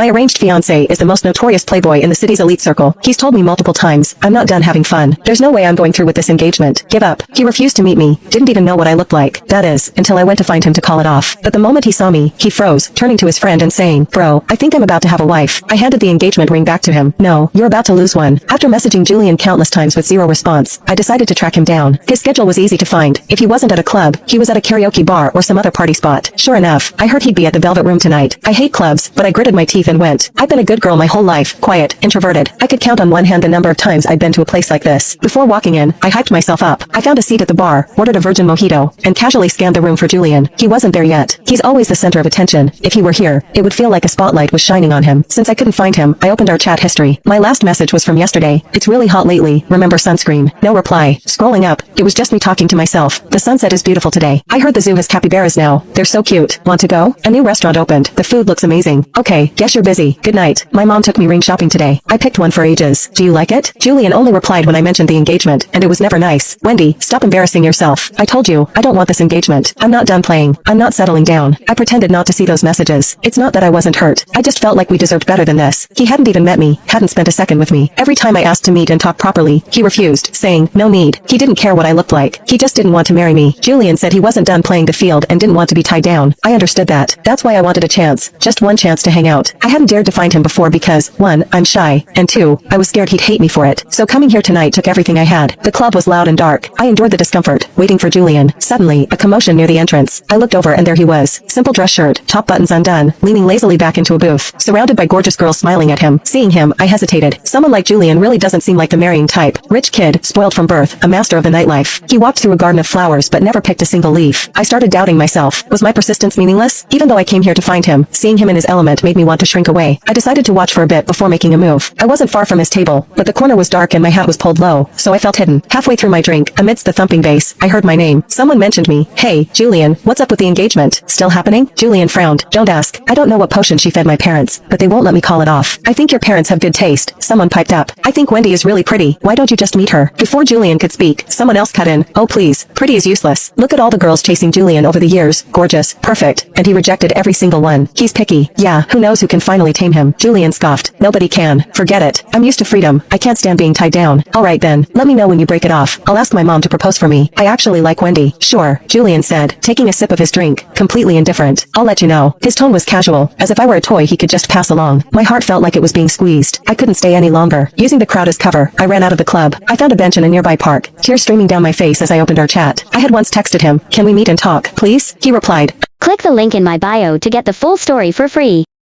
My arranged fiancé is the most notorious playboy in the city's elite circle. He's told me multiple times, I'm not done having fun. There's no way I'm going through with this engagement. Give up. He refused to meet me. Didn't even know what I looked like. That is, until I went to find him to call it off. But the moment he saw me, he froze, turning to his friend and saying, Bro, I think I'm about to have a wife. I handed the engagement ring back to him. No, you're about to lose one. After messaging Julian countless times with zero response, I decided to track him down. His schedule was easy to find. If he wasn't at a club, he was at a karaoke bar or some other party spot. Sure enough, I heard he'd be at the Velvet Room tonight. I hate clubs, but I gritted my teeth and went. I've been a good girl my whole life, quiet, introverted. I could count on one hand the number of times I'd been to a place like this. Before walking in, I hyped myself up. I found a seat at the bar, ordered a virgin mojito, and casually scanned the room for Julian. He wasn't there yet. He's always the center of attention. If he were here, it would feel like a spotlight was shining on him. Since I couldn't find him, I opened our chat history. My last message was from yesterday. It's really hot lately. Remember sunscreen? No reply. Scrolling up, it was just me talking to myself. The sunset is beautiful today. I heard the zoo has capybaras now. They're so cute. Want to go? A new restaurant opened. The food looks amazing. Okay, guess you're busy. Good night. My mom took me ring shopping today. I picked one for ages. Do you like it? Julian only replied when I mentioned the engagement, and it was never nice. Wendy, stop embarrassing yourself. I told you, I don't want this engagement. I'm not done playing. I'm not settling down. I pretended not to see those messages. It's not that I wasn't hurt. I just felt like we deserved better than this. He hadn't even met me, hadn't spent a second with me. Every time I asked to meet and talk properly, he refused, saying, no need. He didn't care what I looked like. He just didn't want to marry me. Julian said he wasn't done playing the field and didn't want to be tied down. I understood that. That's why I wanted a chance. Just one chance to hang out. I hadn't dared to find him before because, 1, I'm shy, and 2, I was scared he'd hate me for it. So coming here tonight took everything I had. The club was loud and dark. I endured the discomfort, waiting for Julian. Suddenly, a commotion near the entrance. I looked over and there he was. Simple dress shirt, top buttons undone, leaning lazily back into a booth, surrounded by gorgeous girls smiling at him. Seeing him, I hesitated. Someone like Julian really doesn't seem like the marrying type. Rich kid, spoiled from birth, a master of the nightlife. He walked through a garden of flowers but never picked a single leaf. I started doubting myself. Was my persistence meaningless? Even though I came here to find him, seeing him in his element made me want to shrink away. I decided to watch for a bit before making a move. I wasn't far from his table, but the corner was dark and my hat was pulled low, so I felt hidden. Halfway through my drink, amidst the thumping bass, I heard my name. Someone mentioned me. Hey, Julian, what's up with the engagement? Still happening? Julian frowned. Don't ask. I don't know what potion she fed my parents, but they won't let me call it off. I think your parents have good taste. Someone piped up. I think Wendy is really pretty. Why don't you just meet her? Before Julian could speak, someone else cut in. Oh please, pretty is useless. Look at all the girls chasing Julian over the years. Gorgeous, perfect, and he rejected every single one. He's picky. Yeah, who knows who can finally tame him? Julian scoffed. Nobody can. Forget it. I'm used to freedom. I can't stand being tied down. Alright then, let me know when you break it off. I'll ask my mom to propose for me. I actually like Wendy. Sure, Julian said, taking a sip of his drink, completely indifferent. I'll let you know. His tone was casual, as if I were a toy he could just pass along. My heart felt like it was being squeezed. I couldn't stay any longer. Using the crowd as cover, I ran out of the club. I found a bench in a nearby park, tears streaming down my face as I opened our chat. I had once texted him, can we meet and talk, please? He replied, Click the link in my bio to get the full story for free.